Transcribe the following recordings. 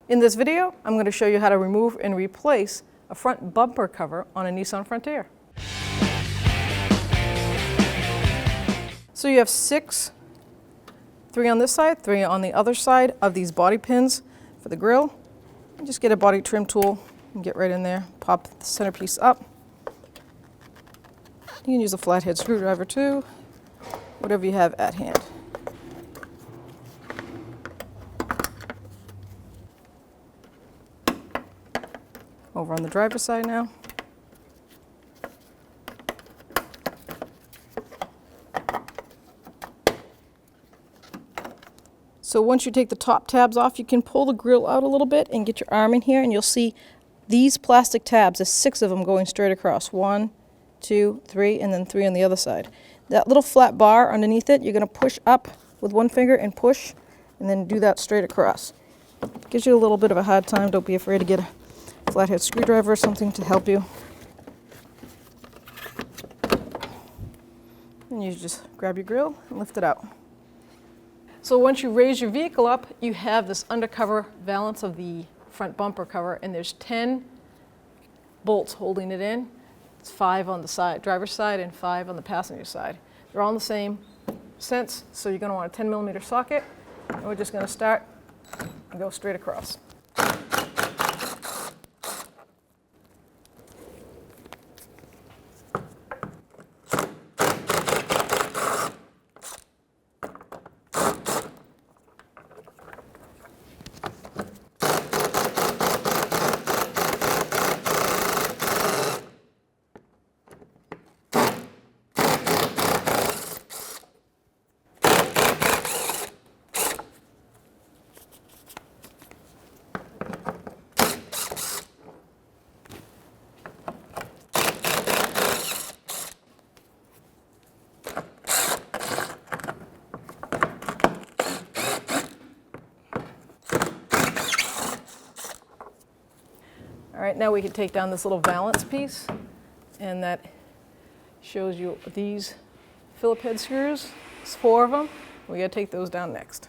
In this video, I'm going to show you how to remove and replace a front bumper cover on a Nissan Frontier. So you have 6, 3 on this side, 3 on the other side of these body pins for the grille. And just get a body trim tool and get right in there, pop the centerpiece up. You can use a flathead screwdriver too, whatever you have at hand. Over on the driver's side now. So once you take the top tabs off, you can pull the grill out a little bit and get your arm in here, and you'll see these plastic tabs. There's 6 of them going straight across. 1, 2, 3, and then 3 on the other side. That little flat bar underneath it, you're going to push up with one finger and push, and then do that straight across. Gives you a little bit of a hard time. Don't be afraid to get a flathead screwdriver or something to help you. And you just grab your grill and lift it out. So once you raise your vehicle up, you have this undercover valance of the front bumper cover, and there's 10 bolts holding it in. It's 5 on the side, driver's side, and 5 on the passenger side. They're all in the same sense, so you're going to want a 10mm socket, and we're just going to start and go straight across. All right, now we can take down this little valance piece, and that shows you these Phillip head screws. There's 4 of them. We gotta take those down next.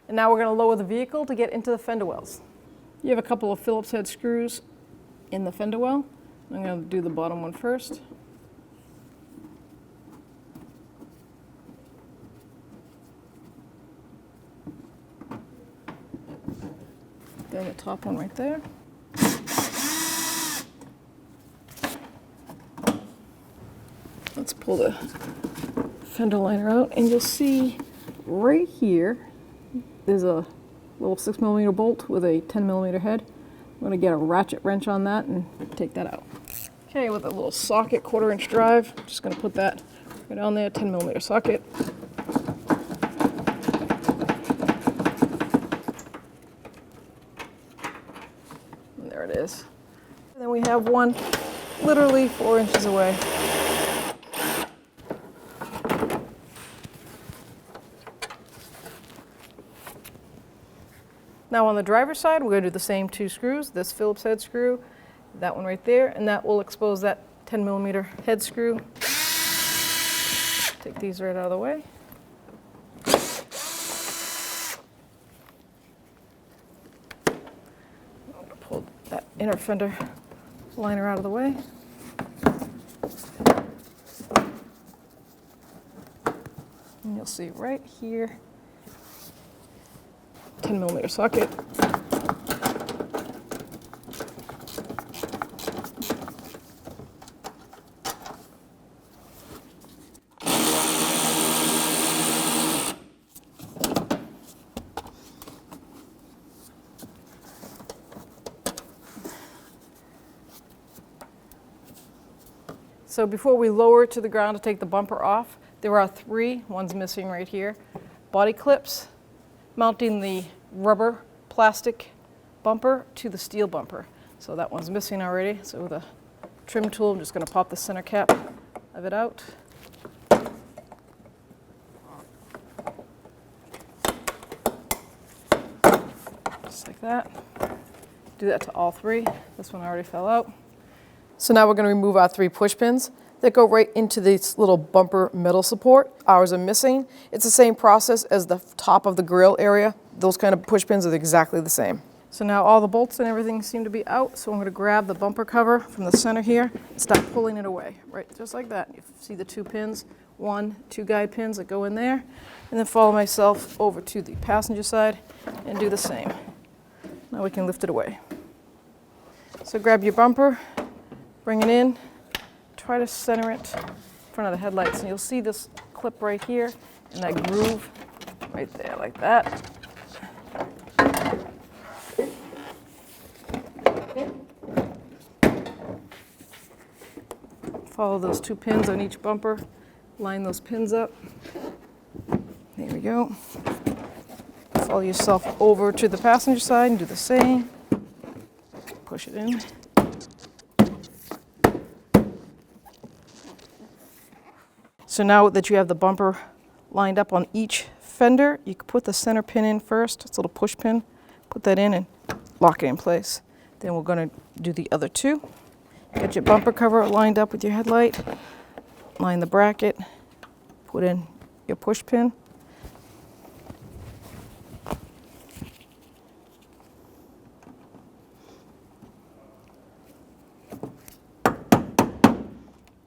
And now we're gonna lower the vehicle to get into the fender wells. You have a couple of Phillips head screws in the fender well. I'm going to do the bottom one first. Then the top one right there. Let's pull the fender liner out, and you'll see right here there's a little 6mm bolt with a 10mm head. I'm going to get a ratchet wrench on that and take that out. Okay, with a little socket, 1/4-inch drive, I'm just going to put that right on there, 10mm socket. And there it is. And then we have one literally 4 inches away. Now on the driver's side, we're going to do the same 2 screws, this Phillips head screw, that one right there, and that will expose that 10mm head screw. Take these right out of the way. I'm going to pull that inner fender liner out of the way. And you'll see right here, 10mm socket. So before we lower it to the ground to take the bumper off, there are 3, one's missing right here, body clips mounting the rubber plastic bumper to the steel bumper. So that one's missing already. So with a trim tool, I'm just going to pop the center cap of it out. Just like that. Do that to all three. This one already fell out. So now we're going to remove our 3 push pins that go right into this little bumper metal support. Ours are missing. It's the same process as the top of the grill area. Those kind of push pins are exactly the same. So now all the bolts and everything seem to be out, so I'm going to grab the bumper cover from the center here and start pulling it away, right, just like that. You see the 2 pins, 2 guide pins that go in there, and then follow myself over to the passenger side and do the same. Now we can lift it away. So grab your bumper, bring it in, try to center it in front of the headlights, and you'll see this clip right here and that groove right there, like that. Follow those 2 pins on each bumper, line those pins up. There we go. Follow yourself over to the passenger side and do the same. Push it in. So now that you have the bumper lined up on each fender, you can put the center pin in first. It's a little push pin. Put that in and lock it in place. Then we're going to do the other 2. Get your bumper cover lined up with your headlight. Line the bracket. Put in your push pin.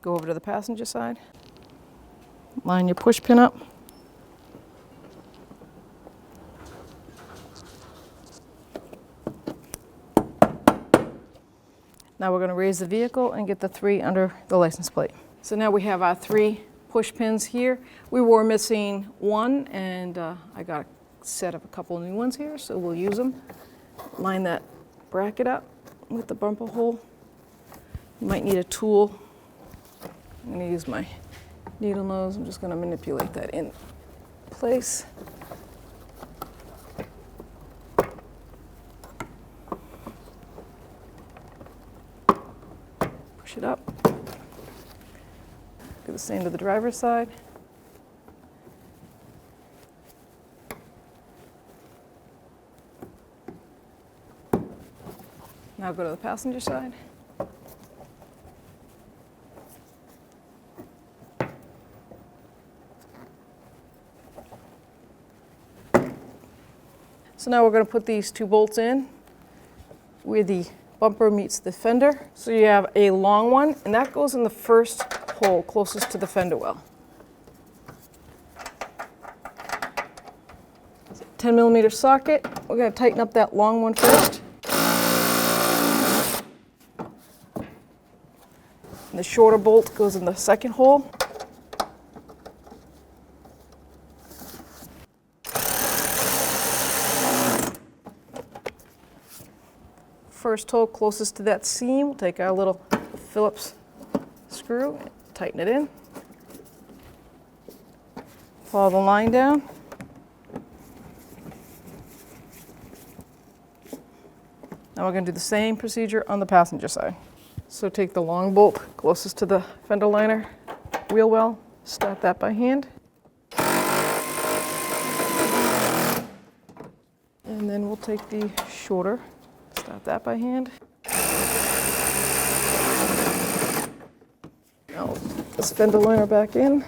Go over to the passenger side. Line your push pin up. Now we're going to raise the vehicle and get the 3 under the license plate. So now we have our 3 push pins here. We were missing 1, and I got a set of a couple new ones here, so we'll use them. Line that bracket up with the bumper hole. You might need a tool. I'm going to use my needle nose. I'm just going to manipulate that in place. Push it up. Do the same to the driver's side. Now go to the passenger side. So now we're going to put these 2 bolts in where the bumper meets the fender. So you have a long one, and that goes in the first hole closest to the fender well. 10mm socket. We're going to tighten up that long one first. And the shorter bolt goes in the second hole. First hole closest to that seam, we'll take our little Phillips screw, tighten it in. Follow the line down. Now we're going to do the same procedure on the passenger side. So take the long bolt closest to the fender liner wheel well, start that by hand. And then we'll take the shorter, start that by hand. Now put this fender liner back in.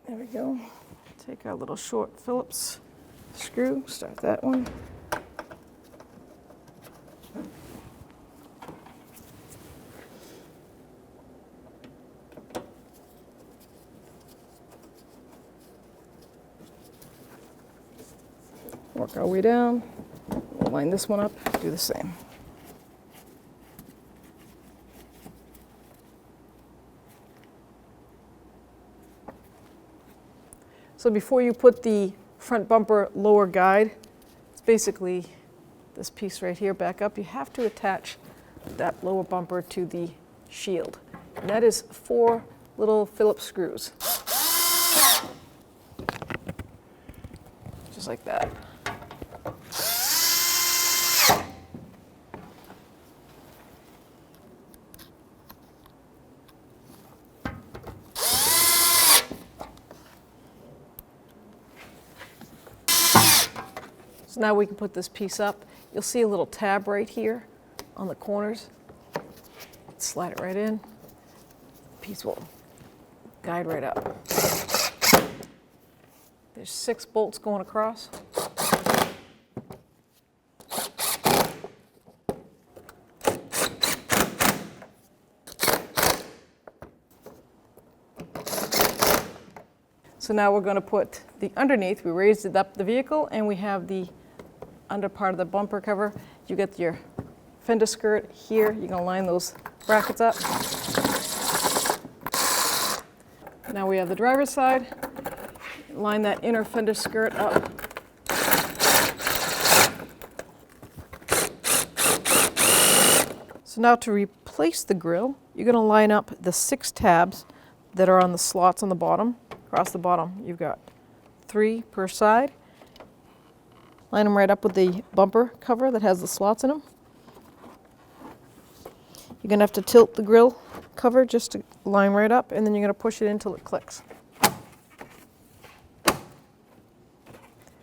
There we go. Take our little short Phillips screw, start that one. Work our way down, we'll line this one up, do the same. So before you put the front bumper lower guide, it's basically this piece right here back up, you have to attach that lower bumper to the shield. And that is 4 little Phillips screws. Just like that. So now we can put this piece up. You'll see a little tab right here on the corners. Slide it right in. Piece will guide right up. There's 6 bolts going across. So now we're going to put the underneath. We raised it up the vehicle, and we have the under part of the bumper cover. You get your fender skirt here. You're going to line those brackets up. Now we have the driver's side. Line that inner fender skirt up. So now to replace the grille, you're going to line up the 6 tabs that are on the slots on the bottom. Across the bottom, you've got 3 per side. Line them right up with the bumper cover that has the slots in them. You're going to have to tilt the grille cover just to line right up, and then you're going to push it in until it clicks.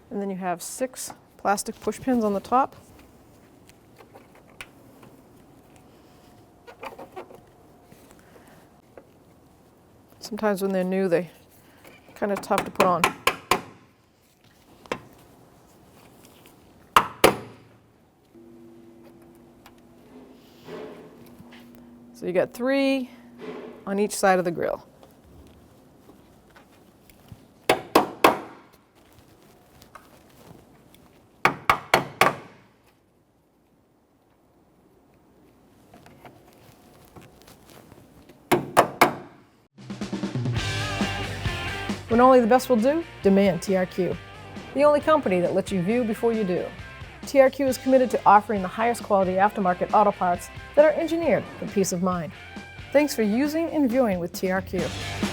And then you have 6 plastic push pins on the top. Sometimes when they're new, they're kind of tough to put on. So you got 3 on each side of the grille. When only the best will do, demand TRQ. The only company that lets you view before you do. TRQ is committed to offering the highest quality aftermarket auto parts that are engineered for peace of mind. Thanks for using and viewing with TRQ.